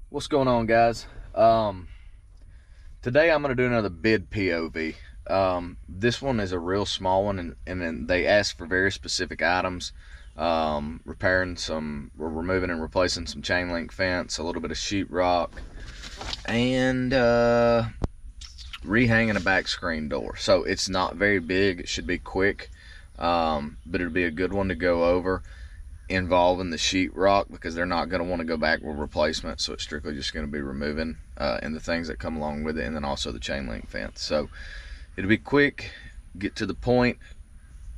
What's going on, guys? Today I'm going to do another bid POV. This one is a real small one, and then they ask for very specific items. Repairing some, or removing and replacing some chain link fence, a little bit of sheetrock, and rehanging a back screen door. So it's not very big. It should be quick, but it'll be a good one to go over, involving the sheetrock, because they're not going to want to go back with replacement, so it's strictly just going to be removing and the things that come along with it, and then also the chain link fence. So it'll be quick, get to the point,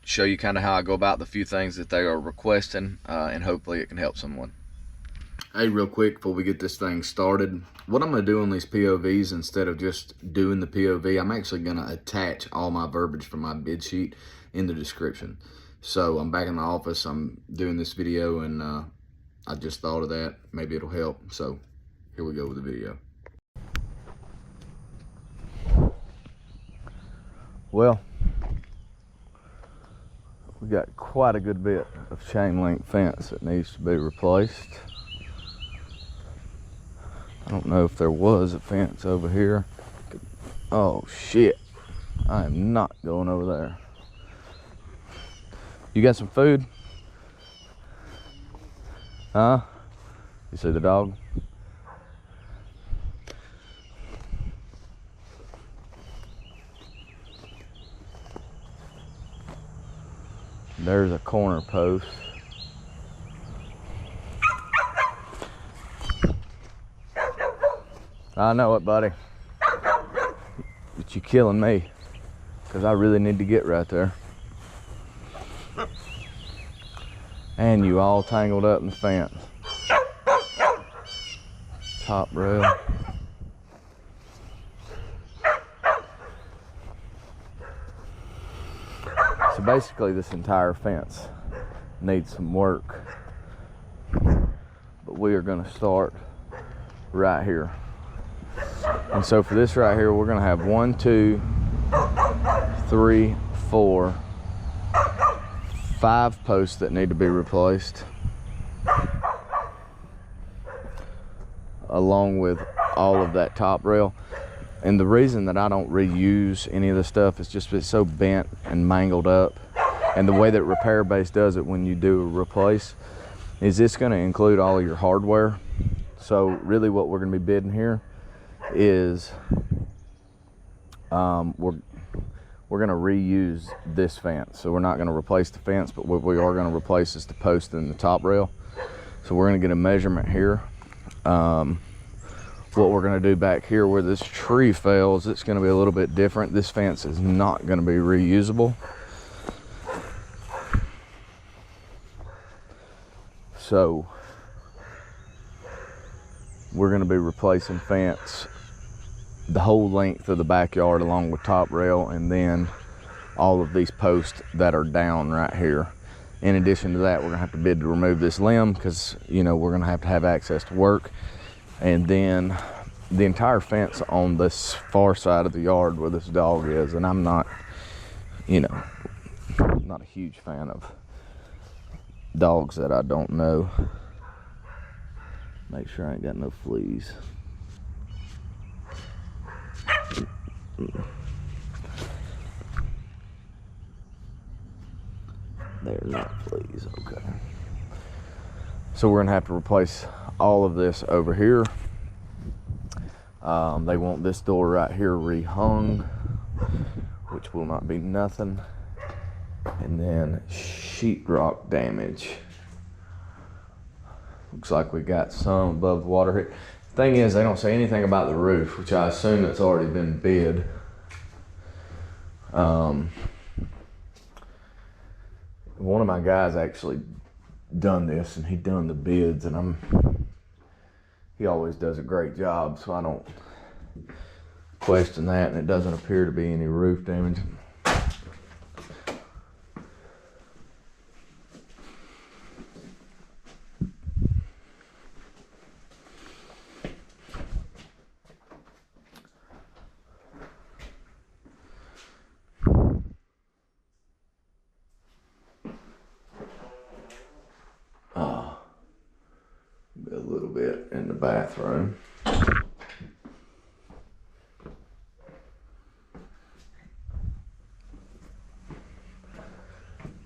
show you kind of how I go about the few things that they are requesting, and hopefully it can help someone. Hey, real quick before we get this thing started, what I'm going to do on these POVs, instead of just doing the POV, I'm actually going to attach all my verbiage from my bid sheet in the description. So I'm back in the office, I'm doing this video, and I just thought of that. Maybe it'll help. So here we go with the video. Well, we got quite a good bit of chain link fence that needs to be replaced. I don't know if there was a fence over here. Oh shit, I am not going over there. You got some food? Huh? You see the dog? There's a corner post. I know it, buddy. But you're killing me, because I really need to get right there. And you all tangled up in the fence. Top rail. So basically this entire fence needs some work. But we are gonna start right here. And so for this right here, we're gonna have 1, 2, 3, 4, 5 posts that need to be replaced, along with all of that top rail. And the reason that I don't reuse any of the stuff is just it's so bent and mangled up. And the way that Repair Base does it when you do a replace is it's going to include all of your hardware. So really what we're going to be bidding here is we're going to reuse this fence. So we're not going to replace the fence, but what we are going to replace is the post and the top rail. So we're going to get a measurement here. What we're going to do back here where this tree fails, it's going to be a little bit different. This fence is not going to be reusable. So we're going to be replacing fence the whole length of the backyard along with top rail, and then all of these posts that are down right here. In addition to that, we're gonna have to bid to remove this limb, because you know we're gonna have access to work. And then the entire fence on this far side of the yard where this dog is, and I'm not, you know, not a huge fan of dogs that I don't know. Make sure I ain't got no fleas. They're not fleas, okay. So we're gonna have to replace all of this over here. They want this door right here rehung, which will not be nothing. And then sheetrock damage. Looks like we got some above water here. Thing is, they don't say anything about the roof, which I assume that's already been bid. One of my guys actually done this, and he done the bids, and he always does a great job, so I don't question that, and it doesn't appear to be any roof damage. bathroom.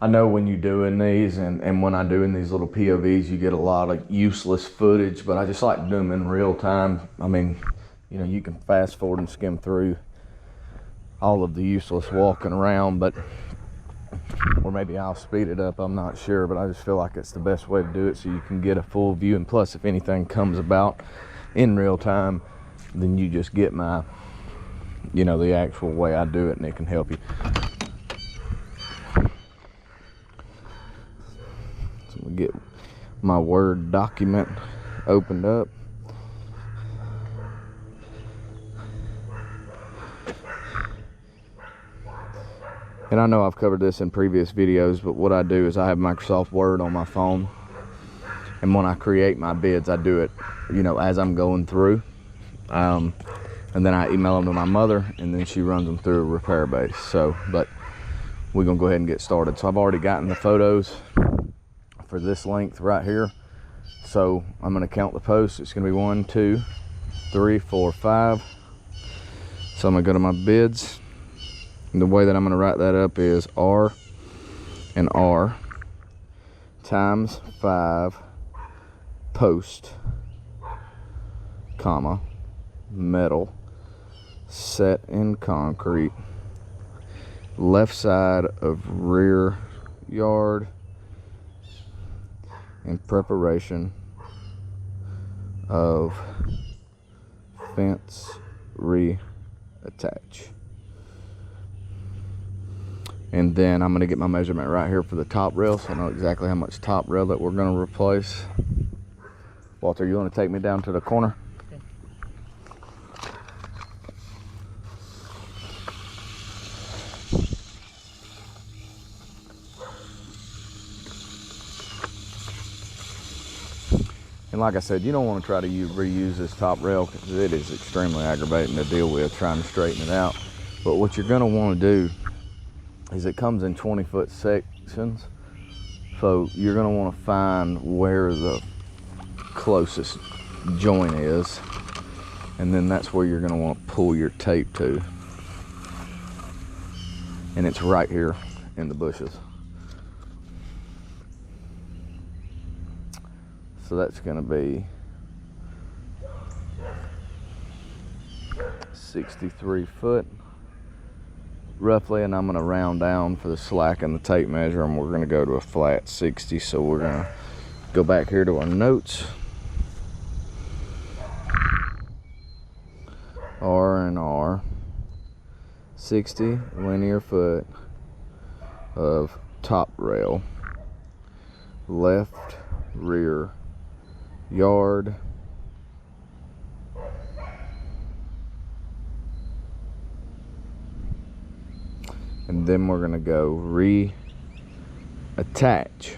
I know when you're doing these, and when I'm doing these little POVs, you get a lot of useless footage, but I just like to do them in real time. I mean, you know, you can fast forward and skim through all of the useless walking around, but, or maybe I'll speed it up, I'm not sure, but I just feel like it's the best way to do it so you can get a full view. And plus, if anything comes about in real time, then you just get my, you know, the actual way I do it, and it can help you. So I'm gonna get my Word document opened up. And I know I've covered this in previous videos, but what I do is I have Microsoft Word on my phone. And when I create my bids, I do it, you know, as I'm going through. And then I email them to my mother, and then she runs them through a repair base. So, but we're gonna go ahead and get started. So I've already gotten the photos for this length right here. So I'm gonna count the posts. It's gonna be 1, 2, 3, 4, 5. So I'm gonna go to my bids. And the way that I'm going to write that up is R and R times 5 post, comma, metal, set in concrete, left side of rear yard, in preparation of fence reattach. And then I'm gonna get my measurement right here for the top rail, so I know exactly how much top rail that we're gonna replace. Walter, you wanna take me down to the corner? Okay. And like I said, you don't wanna try to reuse this top rail because it is extremely aggravating to deal with trying to straighten it out. But what you're gonna wanna do is it comes in 20-foot sections, so you're going to want to find where the closest joint is, and then that's where you're going to want to pull your tape to, and it's right here in the bushes. So that's going to be 63 foot roughly, and I'm going to round down for the slack and the tape measure, and we're going to go to a flat 60. So we're going to go back here to our notes. R and R, 60 linear foot of top rail, left rear yard, and then we're gonna go reattach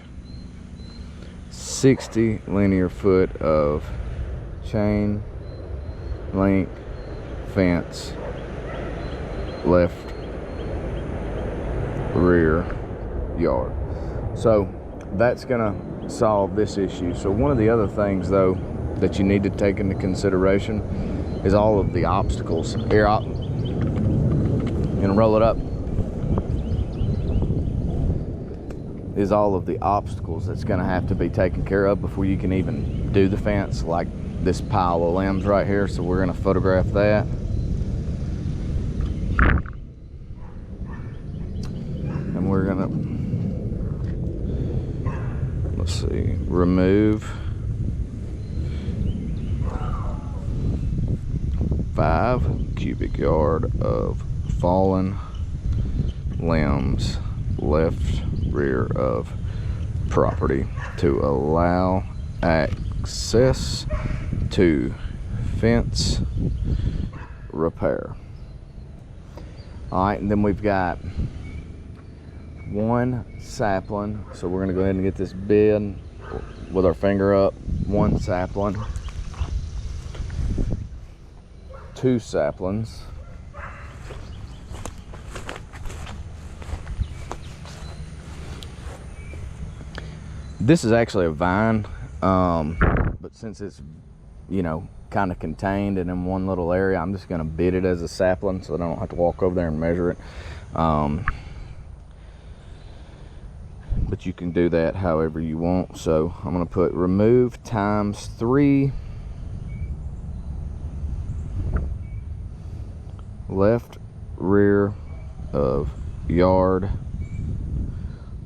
60 linear foot of chain link fence, left rear yard. So that's gonna solve this issue. So one of the other things though that you need to take into consideration is all of the obstacles. Here, I'm gonna roll it up. Is all of the obstacles that's going to have to be taken care of before you can even do the fence, like this pile of limbs right here. So we're going to photograph that. And we're going to, let's see, remove 5 cubic yard of fallen limbs left rear of property to allow access to fence repair. All right, and then we've got 1 sapling, so we're going to go ahead and get this bid with our finger up. 1 sapling, 2 saplings, this is actually a vine, but since it's you know, kind of contained and in one little area, I'm just going to bid it as a sapling so I don't have to walk over there and measure it. But you can do that however you want. So I'm going to put remove times 3 left rear of yard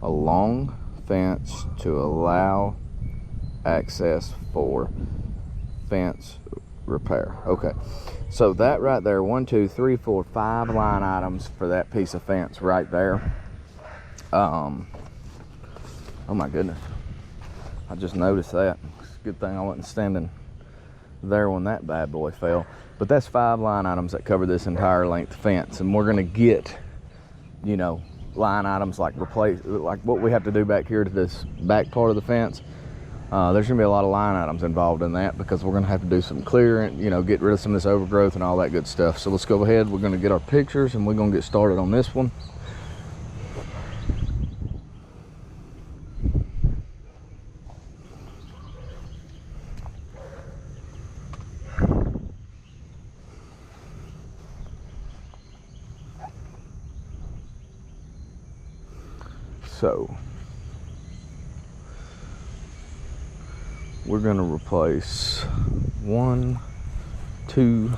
along fence to allow access for fence repair. Okay, so that right there, 1 2 3 4 5 line items for that piece of fence right there. Oh my goodness, I just noticed that. It's a good thing I wasn't standing there when that bad boy fell. But that's 5 line items that cover this entire length fence, and we're going to get, you know, line items like like what we have to do back here to this back part of the fence. There's gonna be a lot of line items involved in that because we're gonna have to do some clearing, you know, get rid of some of this overgrowth and all that good stuff. So let's go ahead, we're gonna get our pictures and we're gonna get started on this one. So we're gonna replace 1 2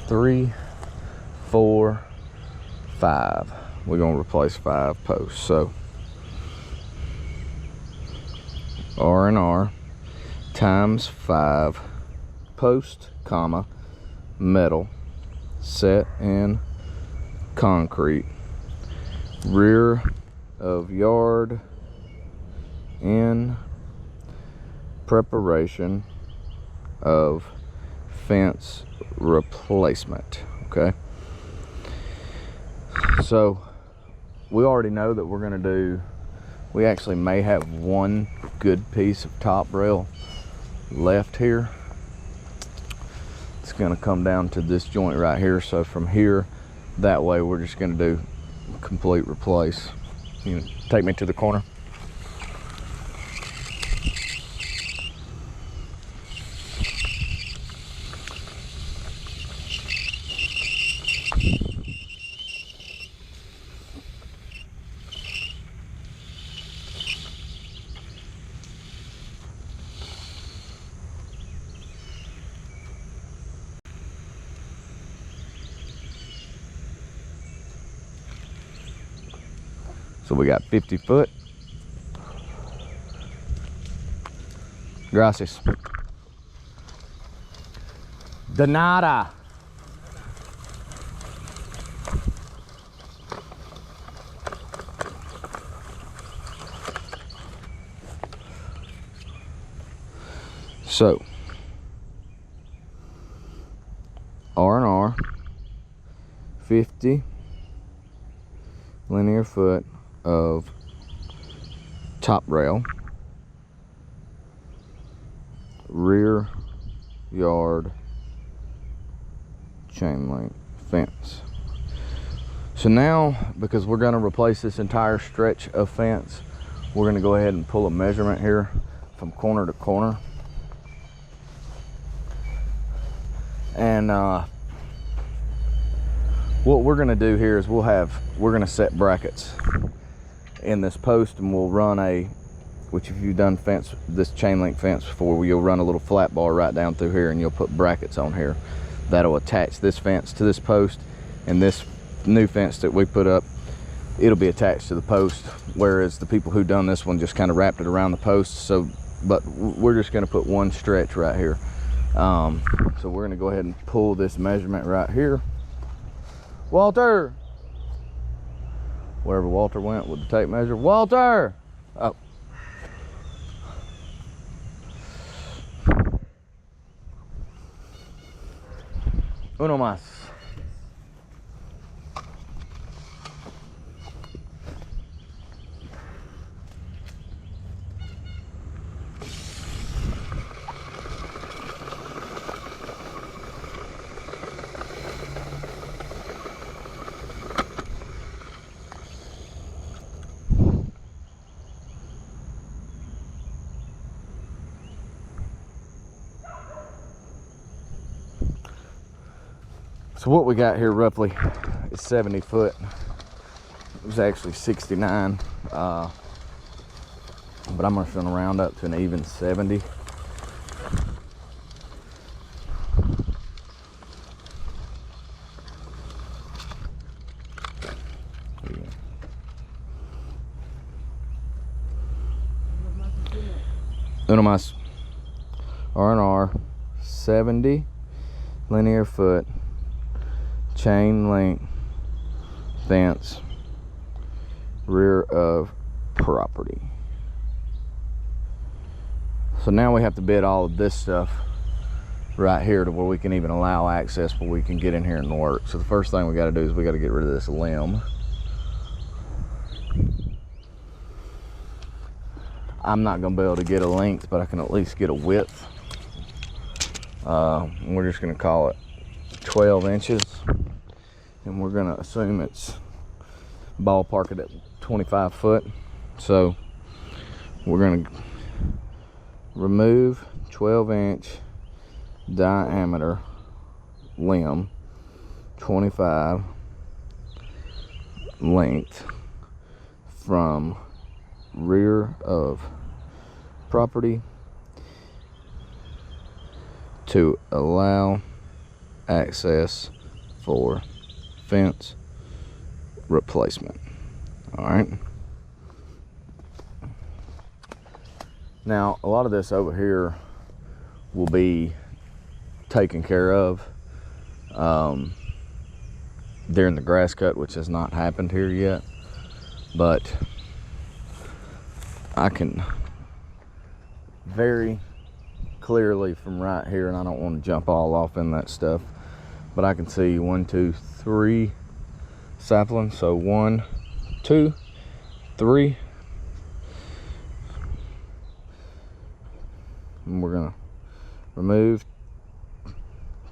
3 4 5. We're gonna replace 5 posts. So R&R times 5 post, comma, metal, set in concrete, rear of yard in preparation of fence replacement. Okay, so we already know that we're going to do, we actually may have one good piece of top rail left here. It's going to come down to this joint right here. So from here, that way we're just going to do complete replace. You know, take me to the corner. So we got 50 foot. Gracias. De nada. So R&R 50 linear foot of top rail, rear yard chain link fence. So now, because we're going to replace this entire stretch of fence, we're going to go ahead and pull a measurement here from corner to corner. And what we're going to do here is we're going to set brackets in this post, and we'll run which if you've done this chain link fence before, you'll run a little flat bar right down through here, and you'll put brackets on here that'll attach this fence to this post, and this new fence that we put up, it'll be attached to the post, whereas the people who done this one just kind of wrapped it around the post. So, but we're just going to put one stretch right here. So we're going to go ahead and pull this measurement right here. Walter, wherever Walter went with the tape measure. Walter! Oh. Uno más. So what we got here roughly is 70 foot. It was actually 69, but I'm just gonna round up to an even 70. Uno más. R&R, 70 linear foot, chain link fence, rear of property. So now we have to bid all of this stuff right here to where we can even allow access where we can get in here and work. So the first thing we got to do is we got to get rid of this limb. I'm not going to be able to get a length, but I can at least get a width. We're just going to call it 12 inches. And we're going to assume it's ballpark it at 25 foot. So we're going to remove 12-inch diameter limb, 25 length from rear of property to allow access for fence replacement. All right. Now, a lot of this over here will be taken care of during the grass cut, which has not happened here yet, but I can very clearly from right here, and I don't want to jump all off in that stuff, but I can see 1, 2, 3 saplings. So 1, 2, 3, and we're gonna remove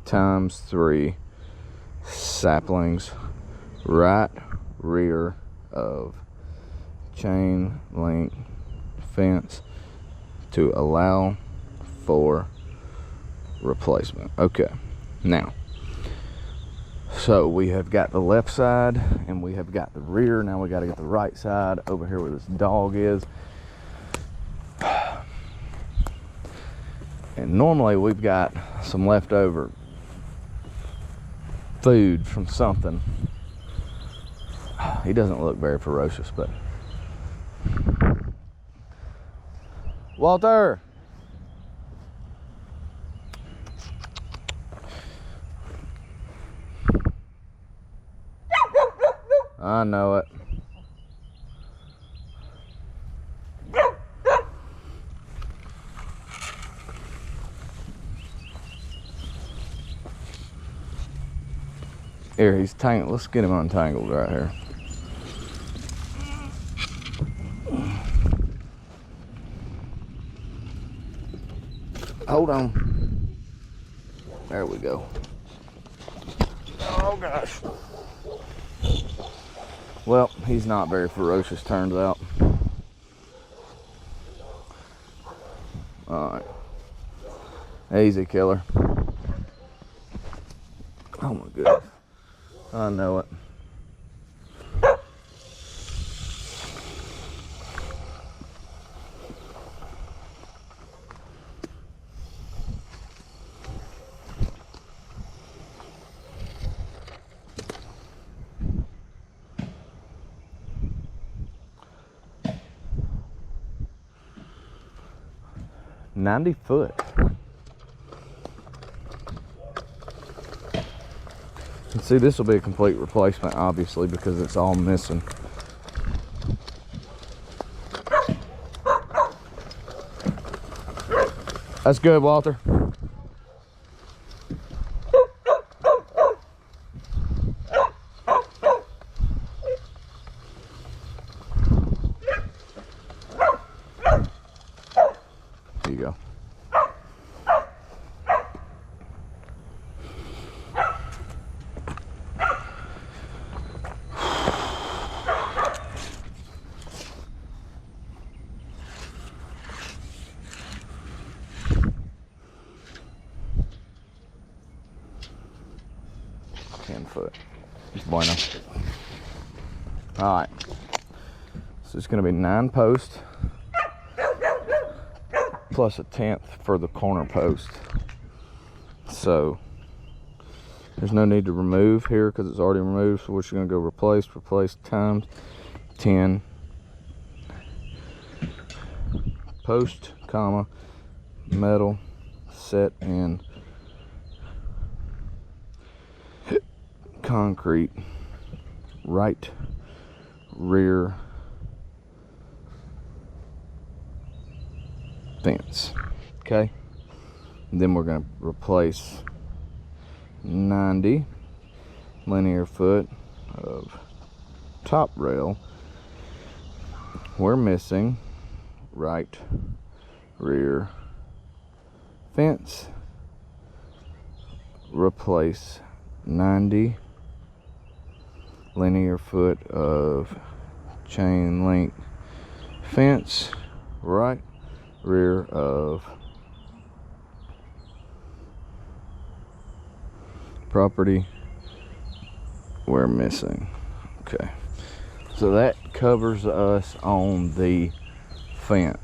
times 3 saplings right rear of chain link fence to allow for replacement. Okay, now, so we have got the left side and we have got the rear. Now we got to get the right side over here where this dog is. And normally we've got some leftover food from something. He doesn't look very ferocious, but Walter. I know it. Here, he's tangled. Let's get him untangled right here. Hold on. There we go. Oh gosh. Well, he's not very ferocious, turns out. Alright. Easy, killer. Oh my goodness. I know it. $90 foot. And see, this will be a complete replacement, obviously, because it's all missing. That's good, Walter. Here you go. 10 foot. It's bueno. All right. So it's gonna be 9 posts plus a 10th for the corner post. So there's no need to remove here because it's already removed. So we're just gonna go replace times 10 post, comma, metal set in concrete right rear fence. Okay, and then we're going to replace 90 linear foot of top rail. We're missing right rear fence. Replace 90 linear foot of chain link fence right rear of property we're missing. Okay, so that covers us on the fence.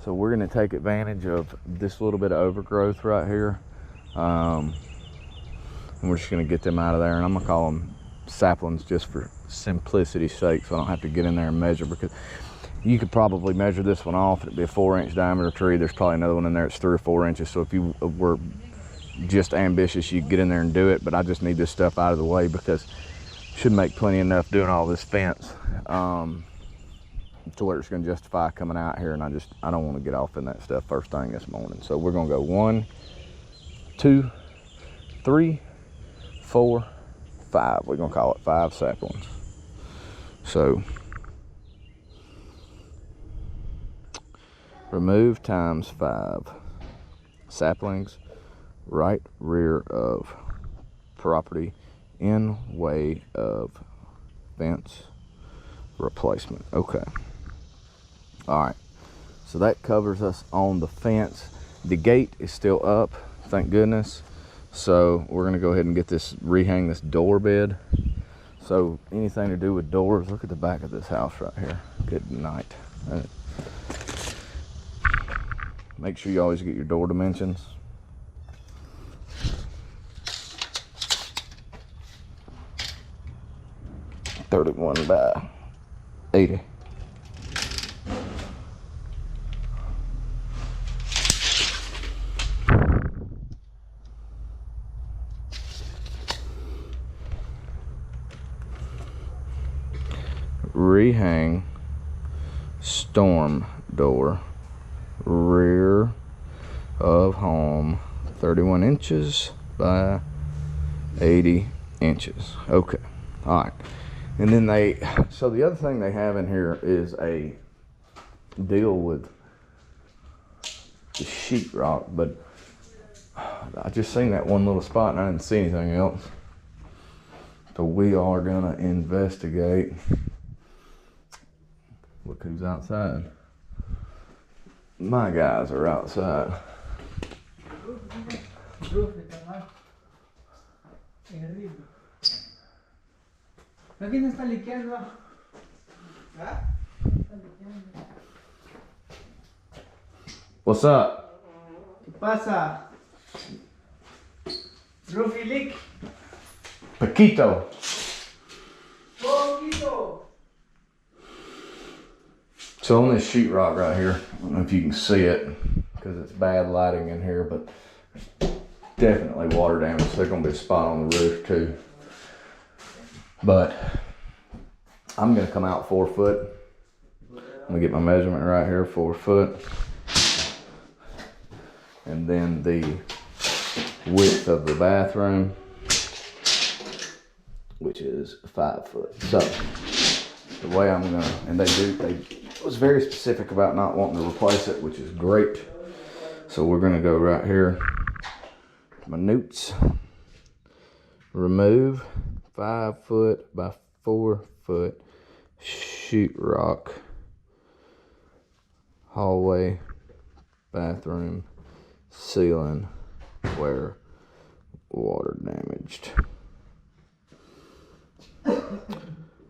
So we're going to take advantage of this little bit of overgrowth right here, and we're just going to get them out of there, and I'm going to call them saplings just for simplicity's sake, so I don't have to get in there and measure, because you could probably measure this one off. It'd be a 4-inch diameter tree. There's probably another one in there that's 3 or 4 inches. So if you were just ambitious, you get in there and do it. But I just need this stuff out of the way because it should make plenty enough doing all this fence to where it's going to justify coming out here. And I don't want to get off in that stuff first thing this morning. So we're going to go 1, 2, 3, 4, 5. We're going to call it 5 saplings. So remove times 5 saplings right rear of property in way of fence replacement. Okay, all right, so that covers us on the fence. The gate is still up, thank goodness. So we're gonna go ahead and get this, rehang this door bed. So anything to do with doors, look at the back of this house right here. Good night. Make sure you always get your door dimensions. .31 by 80. Rehang storm door rear of home 31 inches by 80 inches. Okay, all right. And then so the other thing they have in here is a deal with the sheetrock, but I just seen that one little spot and I didn't see anything else. So we are gonna investigate. Look who's outside. My guys are outside. ¿Quién está liqueando? ¿Ah? What's up? ¿Qué pasa? Roofy leak. Paquito. Poquito. So on this sheetrock right here, I don't know if you can see it because it's bad lighting in here, but definitely water damage. There's gonna be a spot on the roof too. But I'm gonna come out 4 foot. I'm gonna get my measurement right here, 4 foot. And then the width of the bathroom, which is 5 foot. So the way I'm gonna, and they was very specific about not wanting to replace it, which is great. So we're gonna go right here, my notes, remove 5 foot by 4 foot sheetrock hallway bathroom ceiling where water damaged.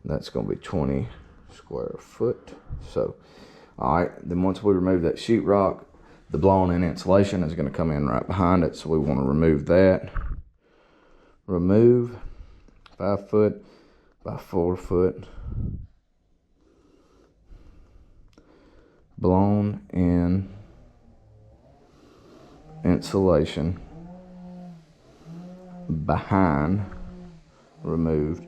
That's going to be 20 square foot. So, all right, then once we remove that sheetrock, the blown-in insulation is going to come in right behind it. So we want to remove that. Remove 5 foot by 4 foot blown-in insulation behind removed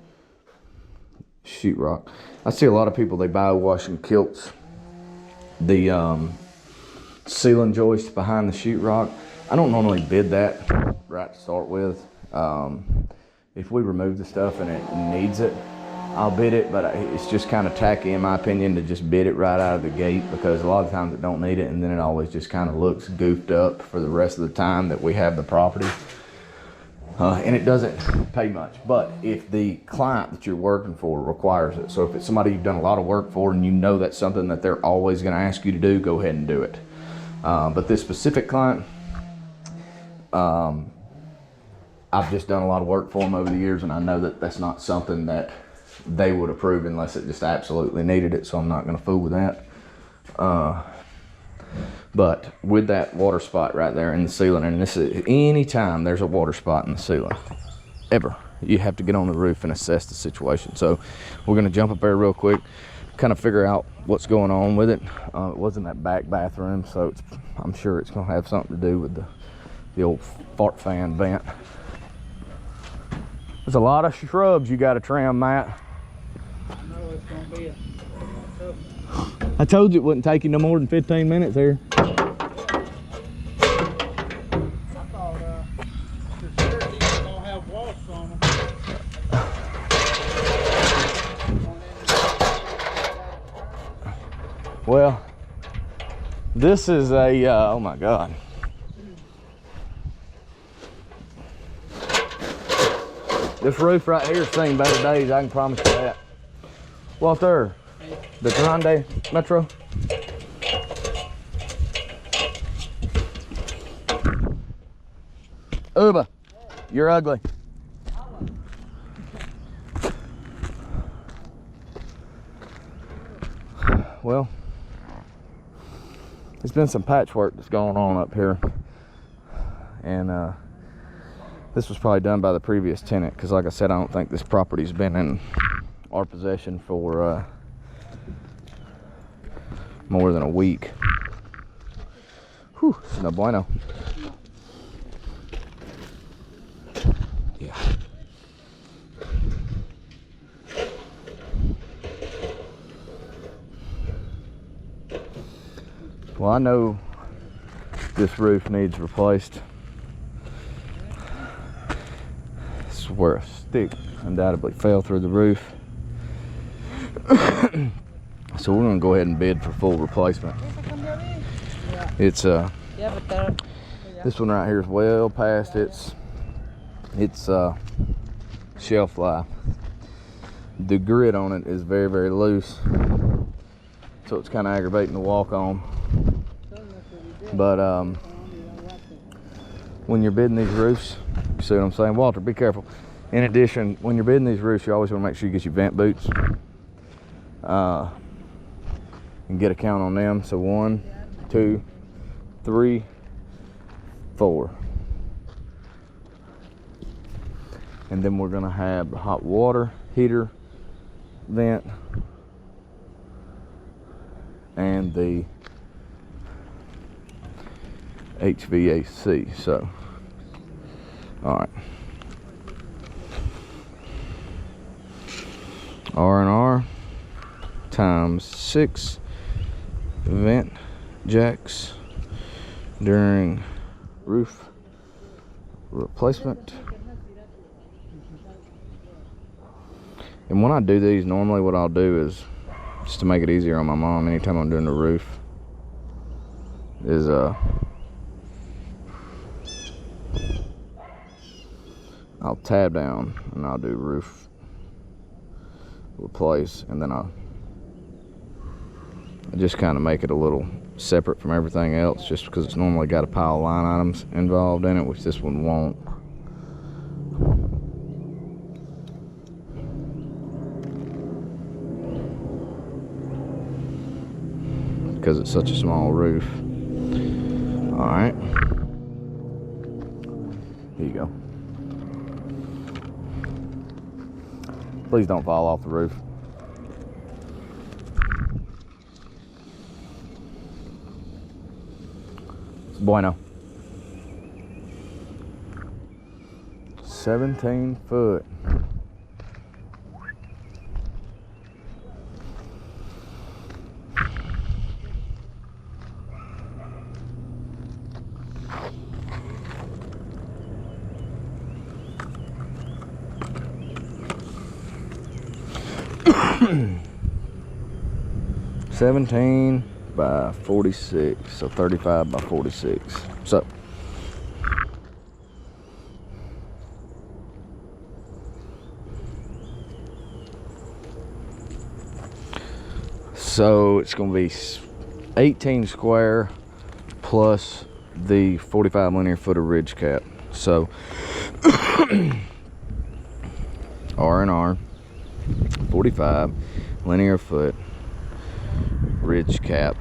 sheetrock. I see a lot of people, they buy washing kilts the ceiling joist behind the sheetrock. I don't normally bid that right to start with. If we remove the stuff and it needs it, I'll bid it, but it's just kind of tacky in my opinion to just bid it right out of the gate, because a lot of times it don't need it, and then it always just kind of looks goofed up for the rest of the time that we have the property. And it doesn't pay much. But if the client that you're working for requires it, so if it's somebody you've done a lot of work for and you know that's something that they're always going to ask you to do, go ahead and do it. But this specific client, I've just done a lot of work for them over the years, and I know that that's not something that they would approve unless it just absolutely needed it, so I'm not going to fool with that. But with that water spot right there in the ceiling, and this is anytime there's a water spot in the ceiling, ever, you have to get on the roof and assess the situation. So we're going to jump up there real quick, kind of figure out what's going on with it. It wasn't that back bathroom, so I'm sure it's going to have something to do with the old fart fan vent. There's a lot of shrubs you got to trim, Matt. I know it's going to be a I told you it wouldn't take you no more than 15 minutes here. I thought the shirt was going to have wash on them. Well, this is a, oh my God. This roof right here has seen better days, I can promise you that. Walter, the Grande Metro. Uba, you're ugly. Well, there's been some patchwork that's going on up here, and this was probably done by the previous tenant, because like I said, I don't think this property's been in our possession for more than a week. Whew, no bueno. Yeah. Well, I know this roof needs replaced. This is where a stick undoubtedly fell through the roof. So we're gonna go ahead and bid for full replacement. It's this one right here is well past its shelf life. The grit on it is very, very loose, so it's kind of aggravating to walk on. But when you're bidding these roofs, you see what I'm saying? Walter, be careful. In addition, when you're bidding these roofs, you always want to make sure you get your vent boots and get a count on them. So 1, 2, 3, 4. And then we're gonna have the hot water heater vent and the HVAC. So, all right. R&R times 6 vent jacks during roof replacement. And when I do these, normally what I'll do is, just to make it easier on my mom anytime I'm doing the roof, is I'll tab down and I'll do roof replace, and then I just kind of make it a little separate from everything else, just because it's normally got a pile of line items involved in it, which this one won't. because it's such a small roof. All right, here you go. Please don't fall off the roof. It's bueno. 17 foot. (17 by 46), so 35 by 46. So it's going to be 18 square plus the 45 linear foot of ridge cap. So R&R, 45 linear foot ridge cap.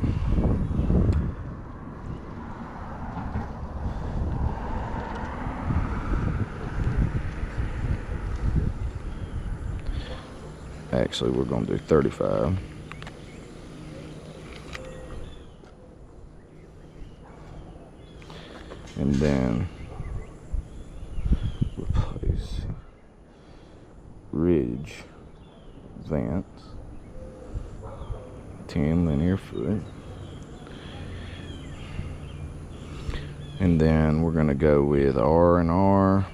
Actually, we're going to do 35. And then replace ridge vents, 10 linear foot. And then we're going to go with R&R,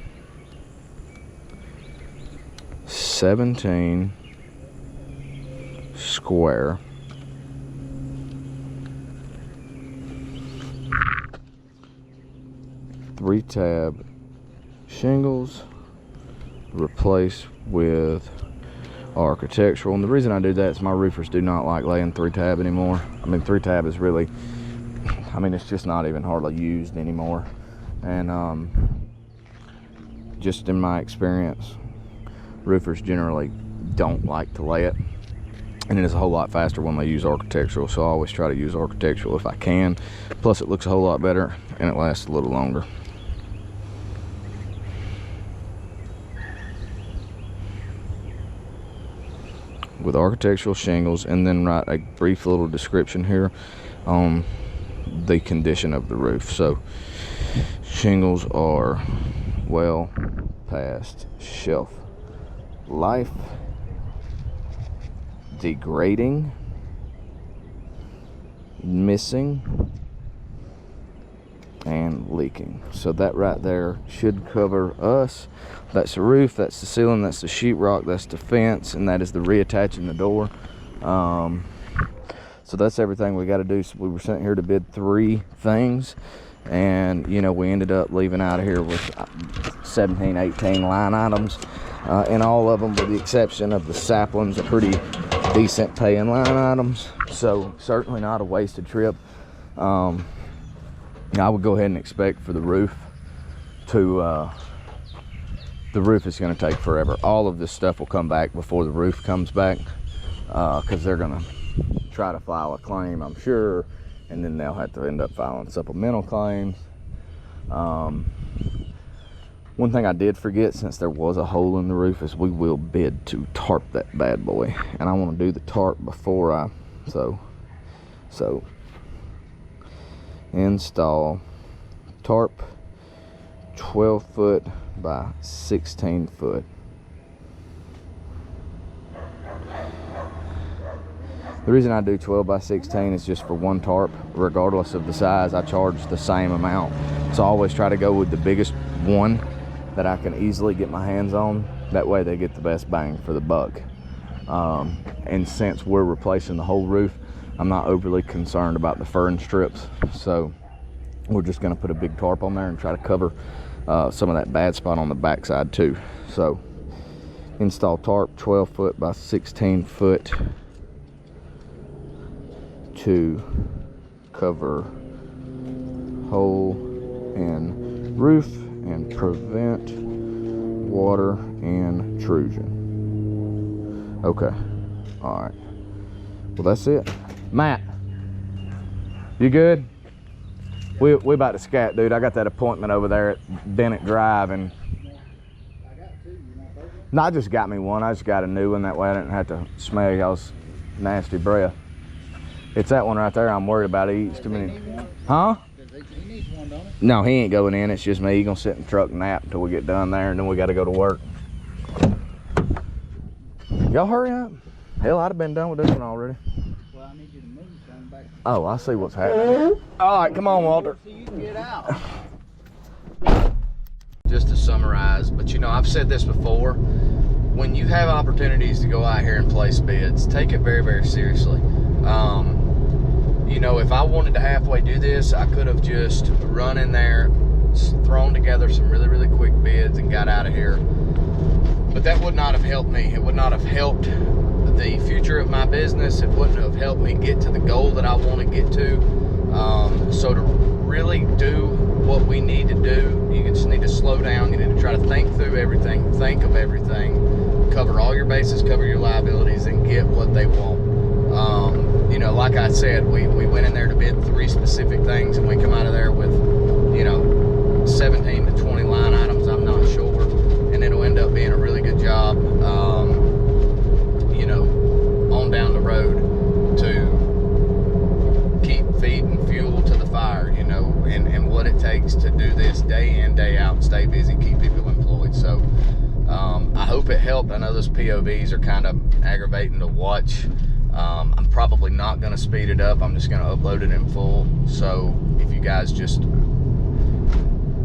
17 square. Three tab shingles, replace with architectural. And the reason I do that is my roofers do not like laying 3-tab anymore. I mean, 3-tab is really, I mean, it's just not even hardly used anymore. And just in my experience, roofers generally don't like to lay it, and it is a whole lot faster when they use architectural. So I always try to use architectural if I can. Plus it looks a whole lot better and it lasts a little longer. With architectural shingles, and then write a brief little description here on the condition of the roof. So shingles are well past shelf life, degrading, missing, and leaking. So that right there should cover us. That's the roof, that's the ceiling, that's the sheetrock, that's the fence, and that is the reattaching the door. So that's everything we got to do. So we were sent here to bid 3 things, and you know, we ended up leaving out of here with 17, 18 line items, and all of them, with the exception of the saplings, are pretty decent paying line items. So certainly not a wasted trip. I would go ahead and expect for the roof to the roof is going to take forever. All of this stuff will come back before the roof comes back, because they're going to try to file a claim, I'm sure, and then they'll have to end up filing supplemental claims. One thing I did forget, since there was a hole in the roof, is we will bid to tarp that bad boy, and I want to do the tarp before I so install tarp, 12 foot by 16 foot. The reason I do 12 by 16 is just for one tarp. Regardless of the size, I charge the same amount. So I always try to go with the biggest one that I can easily get my hands on. That way they get the best bang for the buck. And since we're replacing the whole roof, I'm not overly concerned about the fern strips. So we're just gonna put a big tarp on there and try to cover some of that bad spot on the backside too. So install tarp, 12 foot by 16 foot to cover hole in roof and prevent water intrusion. Okay, all right, well that's it. Matt, You good? We about to scat, dude. I got that appointment over there at Bennett Drive, and no, I just got me one. I just got a new one. That way I didn't have to smell y'all's nasty breath. It's that one right there I'm worried about. He eats too many. Huh? He needs one, don't he? No, he ain't going in. It's just me. He's gonna sit in the truck and nap until we get done there, and then we got to go to work. Y'all hurry up. Hell, I'd have been done with this one already. Well, I need you to move something back. Oh, I see what's happening. All right, come on, Walter. So you can get out. Just to summarize, but you know, I've said this before, when you have opportunities to go out here and place bids, take it very, very seriously. You know, if I wanted to halfway do this, I could have just run in there, thrown together some really, really quick bids and got out of here. But that would not have helped me. It would not have helped the future of my business. It wouldn't have helped me get to the goal that I want to get to. So to really do what we need to do, you just need to slow down. You need to try to think through everything, think of everything, cover all your bases, cover your liabilities, and get what they want. You know, like I said, we went in there to bid 3 specific things, and we come out of there with, you know, 17 to 20 line items, I'm not sure, and it'll end up being a really good job, you know, on down the road to keep feeding fuel to the fire, you know, and what it takes to do this day in, day out, stay busy, keep people employed. So I hope it helped. I know those POVs are kind of aggravating to watch. I'm probably not going to speed it up. I'm just going to upload it in full. So if you guys just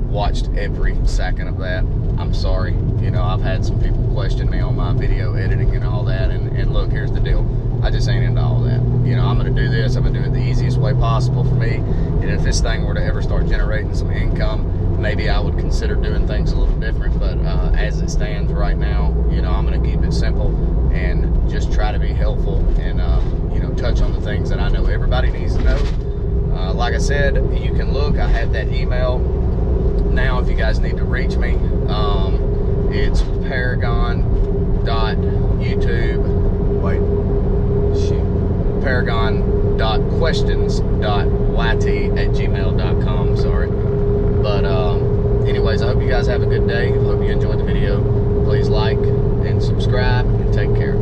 watched every second of that, I'm sorry. You know, I've had some people question me on my video editing and all that, and look, here's the deal. I just ain't into all that. You know, I'm going to do this. I'm going to do it the easiest way possible for me. And if this thing were to ever start generating some income, maybe I would consider doing things a little different. But as it stands right now, you know, I'm going to keep it simple and just try to be helpful and, you know, touch on the things that I know everybody needs to know. Like I said, you can look. I have that email now if you guys need to reach me. It's paragon.questions.yt@gmail.com. Sorry. But anyways, I hope you guys have a good day. I hope you enjoyed the video. Please like and subscribe and take care.